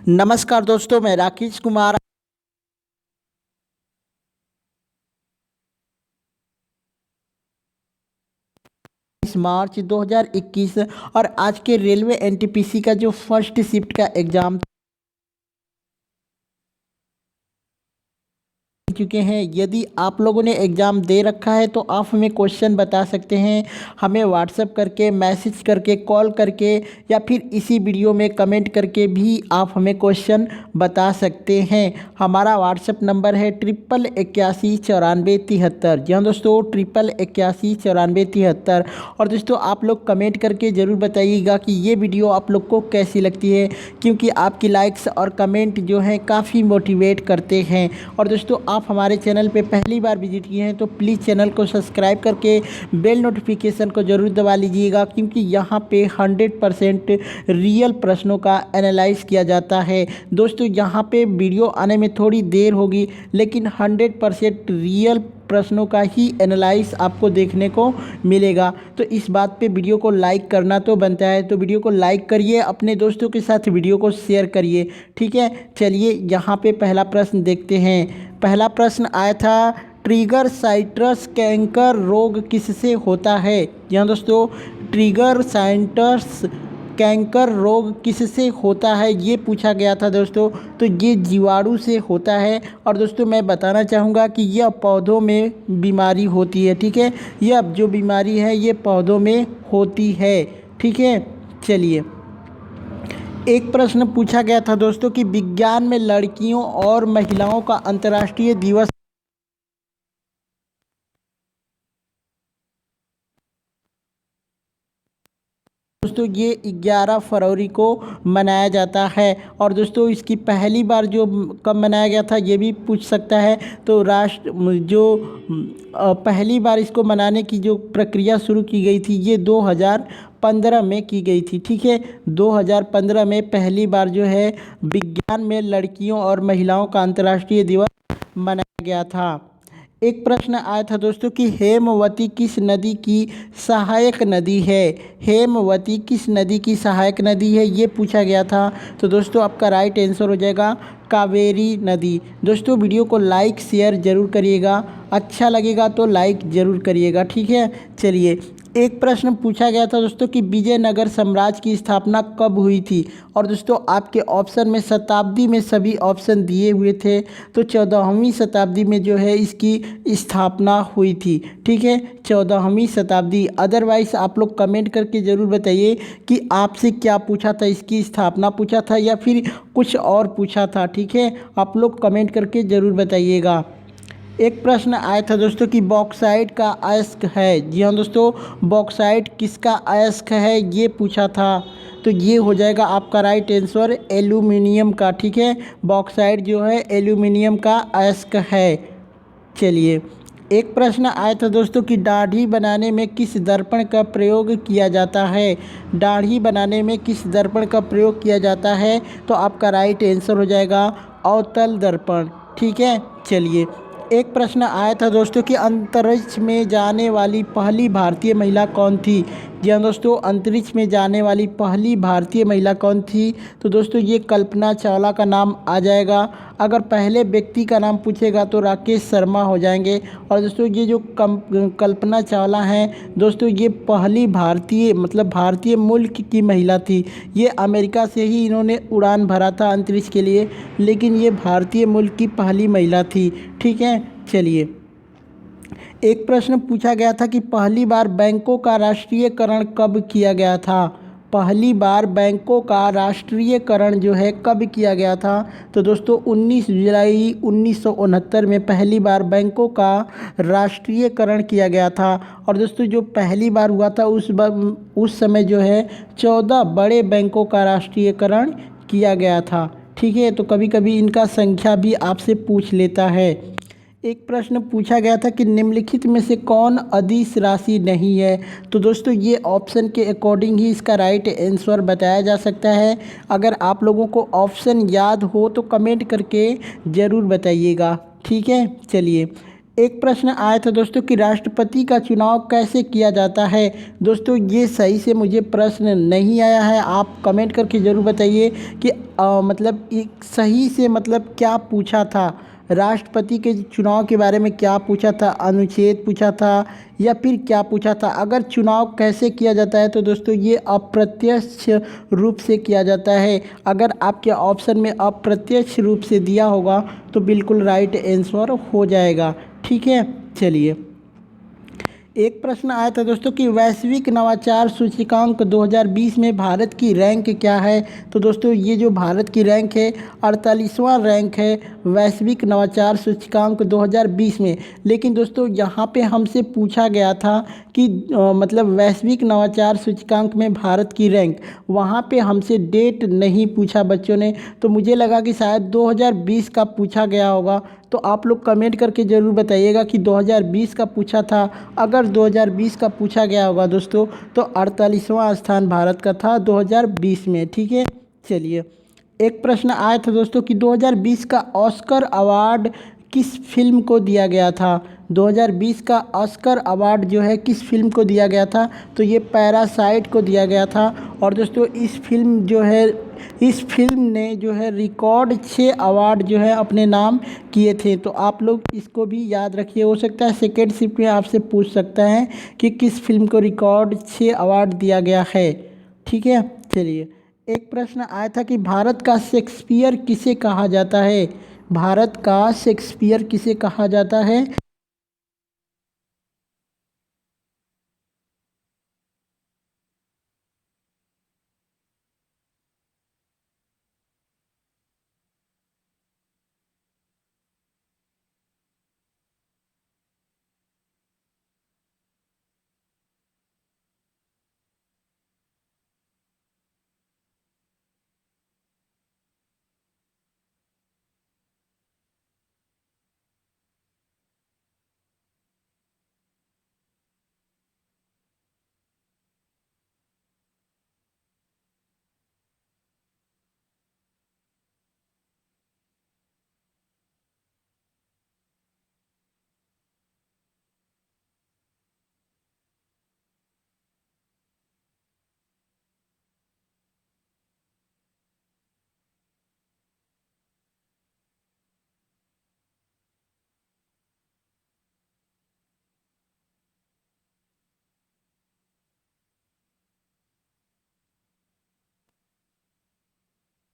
नमस्कार दोस्तों, मैं राकेश कुमार। इस मार्च 2021 और आज के रेलवे एनटीपीसी का जो फर्स्ट शिफ्ट का एग्ज़ाम चुके हैं। यदि आप लोगों ने एग्ज़ाम दे रखा है तो आप हमें क्वेश्चन बता सकते हैं, हमें व्हाट्सएप करके, मैसेज करके, कॉल करके या फिर इसी वीडियो में कमेंट करके भी आप हमें क्वेश्चन बता सकते हैं। हमारा व्हाट्सएप नंबर है 88819493। जी हाँ दोस्तों, 88819493। और दोस्तों आप लोग कमेंट करके ज़रूर बताइएगा कि ये वीडियो आप लोग को कैसी लगती है, क्योंकि आपकी लाइक्स और कमेंट जो है काफ़ी मोटिवेट करते हैं। और दोस्तों आप हमारे चैनल पे पहली बार विजिट किए हैं तो प्लीज़ चैनल को सब्सक्राइब करके बेल नोटिफिकेशन को ज़रूर दबा लीजिएगा, क्योंकि यहाँ पे 100% रियल प्रश्नों का एनालाइज किया जाता है। दोस्तों यहाँ पे वीडियो आने में थोड़ी देर होगी, लेकिन 100% रियल प्रश्नों का ही एनालाइज आपको देखने को मिलेगा। तो इस बात पे वीडियो को लाइक करना तो बनता है, तो वीडियो को लाइक करिए, अपने दोस्तों के साथ वीडियो को शेयर करिए। ठीक है, चलिए यहाँ पे पहला प्रश्न देखते हैं। पहला प्रश्न आया था, ट्रिगर साइट्रस कैंकर रोग किससे होता है। यहाँ दोस्तों, ट्रिगर साइट्रस कैंकर रोग किससे होता है ये पूछा गया था दोस्तों। तो ये जीवाणु से होता है। और दोस्तों मैं बताना चाहूँगा कि यह पौधों में बीमारी होती है। ठीक है, यह जो बीमारी है ये पौधों में होती है। ठीक है, चलिए एक प्रश्न पूछा गया था दोस्तों कि विज्ञान में लड़कियों और महिलाओं का अंतर्राष्ट्रीय दिवस दोस्तों ये 11 फरवरी को मनाया जाता है। और दोस्तों इसकी पहली बार जो कब मनाया गया था ये भी पूछ सकता है। तो पहली बार इसको मनाने की जो प्रक्रिया शुरू की गई थी ये 2015 में की गई थी। ठीक है, 2015 में पहली बार जो है विज्ञान में लड़कियों और महिलाओं का अंतर्राष्ट्रीय दिवस मनाया गया था। एक प्रश्न आया था दोस्तों कि हेमवती किस नदी की सहायक नदी है। हेमवती किस नदी की सहायक नदी है ये पूछा गया था। तो दोस्तों आपका राइट आंसर हो जाएगा कावेरी नदी। दोस्तों वीडियो को लाइक शेयर ज़रूर करिएगा, अच्छा लगेगा तो लाइक ज़रूर करिएगा। ठीक है, चलिए एक प्रश्न पूछा गया था दोस्तों कि विजयनगर साम्राज्य की स्थापना कब हुई थी। और दोस्तों आपके ऑप्शन में शताब्दी में सभी ऑप्शन दिए हुए थे। तो 14वीं शताब्दी में जो है इसकी स्थापना हुई थी। ठीक है, 14वीं शताब्दी। अदरवाइज़ आप लोग कमेंट करके ज़रूर बताइए कि आपसे क्या पूछा था, इसकी स्थापना पूछा था या फिर कुछ और पूछा था। ठीक है, आप लोग कमेंट करके ज़रूर बताइएगा। एक प्रश्न आया था दोस्तों कि बॉक्साइट का अयस्क है। जी हाँ दोस्तों, बॉक्साइट किसका अयस्क है ये पूछा था। तो ये हो जाएगा आपका राइट आंसर एल्यूमिनियम का। ठीक है, बॉक्साइट जो है एल्यूमिनियम का अयस्क है। चलिए एक प्रश्न आया था दोस्तों कि दाढ़ी बनाने में किस दर्पण का प्रयोग किया जाता है। दाढ़ी बनाने में किस दर्पण का प्रयोग किया जाता है। तो आपका राइट आंसर हो जाएगा अवतल दर्पण। ठीक है, चलिए एक प्रश्न आया था दोस्तों कि अंतरिक्ष में जाने वाली पहली भारतीय महिला कौन थी। जी हाँ दोस्तों, अंतरिक्ष में जाने वाली पहली भारतीय महिला कौन थी। तो दोस्तों ये कल्पना चावला का नाम आ जाएगा। अगर पहले व्यक्ति का नाम पूछेगा तो राकेश शर्मा हो जाएंगे। और दोस्तों ये जो कल्पना चावला हैं दोस्तों, ये पहली भारतीय भारतीय मुल्क की महिला थी। ये अमेरिका से ही इन्होंने उड़ान भरा था अंतरिक्ष के लिए, लेकिन ये भारतीय मुल्क की पहली महिला थी। ठीक है, चलिए एक प्रश्न पूछा गया था कि पहली बार बैंकों का राष्ट्रीयकरण कब किया गया था। पहली बार बैंकों का राष्ट्रीयकरण जो है कब किया गया था। तो दोस्तों 19 जुलाई 1969 में पहली बार बैंकों का राष्ट्रीयकरण किया गया था। और दोस्तों जो पहली बार हुआ था उस समय जो है 14 बड़े बैंकों का राष्ट्रीयकरण किया गया था। ठीक है, तो कभी कभी इनका संख्या भी आपसे पूछ लेता है। एक प्रश्न पूछा गया था कि निम्नलिखित में से कौन अदिश राशि नहीं है। तो दोस्तों ये ऑप्शन के अकॉर्डिंग ही इसका राइट आंसर बताया जा सकता है। अगर आप लोगों को ऑप्शन याद हो तो कमेंट करके ज़रूर बताइएगा। ठीक है, चलिए एक प्रश्न आया था दोस्तों कि राष्ट्रपति का चुनाव कैसे किया जाता है। दोस्तों ये सही से मुझे प्रश्न नहीं आया है, आप कमेंट करके ज़रूर बताइए कि मतलब एक सही से मतलब क्या पूछा था, राष्ट्रपति के चुनाव के बारे में क्या पूछा था, अनुच्छेद पूछा था या फिर क्या पूछा था। अगर चुनाव कैसे किया जाता है तो दोस्तों ये अप्रत्यक्ष रूप से किया जाता है। अगर आपके ऑप्शन में अप्रत्यक्ष रूप से दिया होगा तो बिल्कुल राइट आंसर हो जाएगा। ठीक है, चलिए एक प्रश्न आया था दोस्तों कि वैश्विक नवाचार सूचकांक 2020 में भारत की रैंक क्या है। तो दोस्तों ये जो भारत की रैंक है 48वां रैंक है वैश्विक नवाचार सूचकांक 2020 में। लेकिन दोस्तों यहाँ पे हमसे पूछा गया था कि मतलब वैश्विक नवाचार सूचकांक में भारत की रैंक, वहाँ पे हमसे डेट नहीं पूछा बच्चों ने, तो मुझे लगा कि शायद 2020 का पूछा गया होगा। तो आप लोग कमेंट करके ज़रूर बताइएगा कि 2020 का पूछा था। अगर 2020 का पूछा गया होगा दोस्तों तो 48वां स्थान भारत का था 2020 में। ठीक है, चलिए एक प्रश्न आया था दोस्तों कि 2020 का ऑस्कर अवार्ड किस फिल्म को दिया गया था। 2020 का ऑस्कर अवार्ड जो है किस फिल्म को दिया गया था, तो ये पैरासाइट को दिया गया था। और दोस्तों इस फिल्म ने जो है रिकॉर्ड 6 अवार्ड जो है अपने नाम किए थे। तो आप लोग इसको भी याद रखिए, हो सकता है सेकेंड शिफ्ट में आपसे पूछ सकता है कि किस फिल्म को रिकॉर्ड 6 अवार्ड दिया गया है। ठीक है, चलिए एक प्रश्न आया था कि भारत का शेक्सपियर किसे कहा जाता है। भारत का शेक्सपियर किसे कहा जाता है।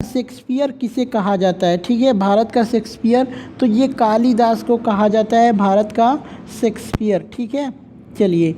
शेक्सपियर किसे कहा जाता है। ठीक है, भारत का शेक्सपियर, तो ये कालिदास को कहा जाता है भारत का शेक्सपियर। ठीक है, चलिए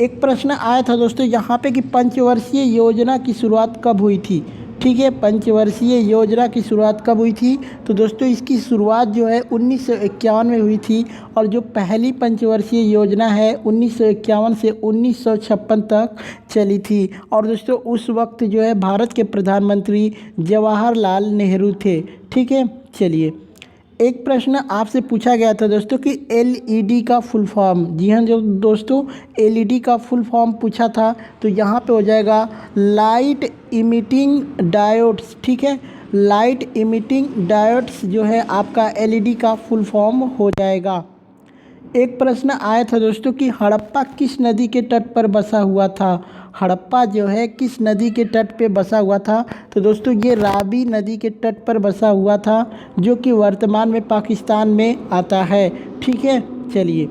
एक प्रश्न आया था दोस्तों यहाँ पे कि पंचवर्षीय योजना की शुरुआत कब हुई थी। ठीक है, पंचवर्षीय योजना की शुरुआत कब हुई थी, तो दोस्तों इसकी शुरुआत जो है 1951 में हुई थी। और जो पहली पंचवर्षीय योजना है 1951 से 1956 तक चली थी। और दोस्तों उस वक्त जो है भारत के प्रधानमंत्री जवाहरलाल नेहरू थे। ठीक है, चलिए एक प्रश्न आपसे पूछा गया था दोस्तों कि एलईडी का फुल फॉर्म, जी हाँ जो दोस्तों एलईडी का फुल फॉर्म पूछा था, तो यहाँ पे हो जाएगा लाइट इमिटिंग डायोड्स। ठीक है, लाइट इमिटिंग डायोड्स जो है आपका एलईडी का फुल फॉर्म हो जाएगा। एक प्रश्न आया था दोस्तों कि हड़प्पा किस नदी के तट पर बसा हुआ था। हड़प्पा जो है किस नदी के तट पे बसा हुआ था, तो दोस्तों ये रावी नदी के तट पर बसा हुआ था, जो कि वर्तमान में पाकिस्तान में आता है। ठीक है, चलिए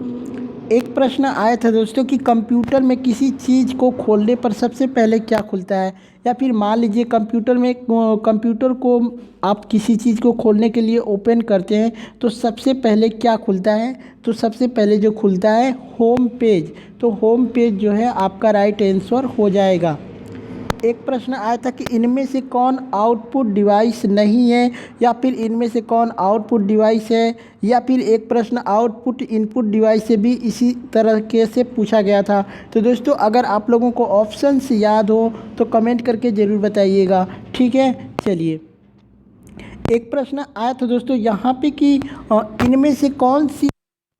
एक प्रश्न आया था दोस्तों कि कंप्यूटर में किसी चीज़ को खोलने पर सबसे पहले क्या खुलता है। या फिर मान लीजिए कंप्यूटर को आप किसी चीज़ को खोलने के लिए ओपन करते हैं तो सबसे पहले क्या खुलता है, तो सबसे पहले जो खुलता है होम पेज। तो होम पेज जो है आपका राइट आंसर हो जाएगा। एक प्रश्न आया था कि इनमें से कौन आउटपुट डिवाइस नहीं है, या फिर इनमें से कौन आउटपुट डिवाइस है, या फिर एक प्रश्न आउटपुट इनपुट डिवाइस से भी इसी तरह के से पूछा गया था। तो दोस्तों अगर आप लोगों को ऑप्शंस याद हो तो कमेंट करके ज़रूर बताइएगा। ठीक है, चलिए एक प्रश्न आया था दोस्तों यहाँ पे कि इनमें से कौन सी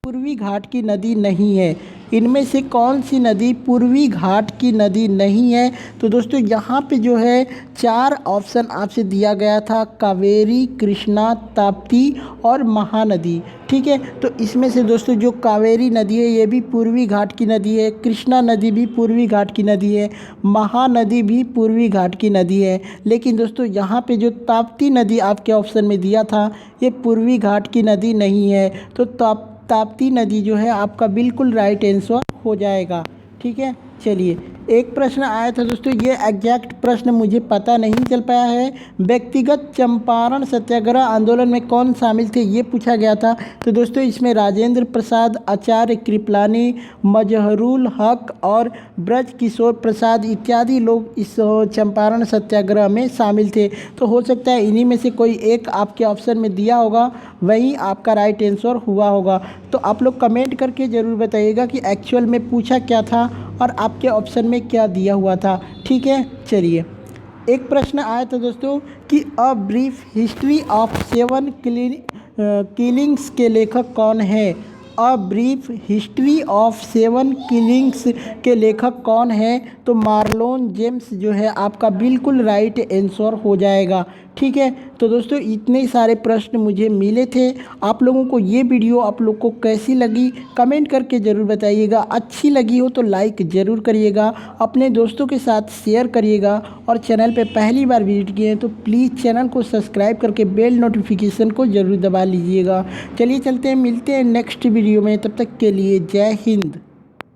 पूर्वी घाट की नदी नहीं है। इनमें से कौन सी नदी पूर्वी घाट की नदी नहीं है? तो दोस्तों यहाँ पे जो है 4 ऑप्शन आपसे दिया गया था, कावेरी, कृष्णा, ताप्ती और महानदी। ठीक है, तो इसमें से दोस्तों जो कावेरी नदी है ये भी पूर्वी घाट की नदी है, कृष्णा नदी भी पूर्वी घाट की नदी है, महानदी भी पूर्वी घाट की नदी है। लेकिन दोस्तों यहाँ पे जो ताप्ती नदी आपके ऑप्शन में दिया था ये पूर्वी घाट की नदी नहीं है। तो ताप्ती नदी जो है आपका बिल्कुल राइट आंसर हो जाएगा। ठीक है, चलिए एक प्रश्न आया था दोस्तों, ये एग्जैक्ट प्रश्न मुझे पता नहीं चल पाया है। व्यक्तिगत चंपारण सत्याग्रह आंदोलन में कौन शामिल थे, ये पूछा गया था। तो दोस्तों इसमें राजेंद्र प्रसाद, आचार्य कृपलानी, मजहरुल हक और ब्रज किशोर प्रसाद इत्यादि लोग इस चंपारण सत्याग्रह में शामिल थे। तो हो सकता है इन्हीं में से कोई एक आपके ऑप्शन में दिया होगा, वही आपका राइट आंसर हुआ होगा। तो आप लोग कमेंट करके ज़रूर बताइएगा कि एक्चुअल में पूछा क्या था और आपके ऑप्शन में क्या दिया हुआ था। ठीक है, चलिए एक प्रश्न आया था दोस्तों कि a brief history of 7 killings के लेखक कौन है? A brief history of 7 killings के लेखक कौन है? तो मार्लोन जेम्स जो है आपका बिल्कुल राइट आंसर हो जाएगा। ठीक है, तो दोस्तों इतने सारे प्रश्न मुझे मिले थे। आप लोगों को ये वीडियो आप लोग को कैसी लगी कमेंट करके ज़रूर बताइएगा। अच्छी लगी हो तो लाइक ज़रूर करिएगा, अपने दोस्तों के साथ शेयर करिएगा और चैनल पे पहली बार विजिट किए हैं तो प्लीज़ चैनल को सब्सक्राइब करके बेल नोटिफिकेशन को ज़रूर दबा लीजिएगा। चलिए चलते हैं, मिलते हैं नेक्स्ट वीडियो में, तब तक के लिए जय हिंद।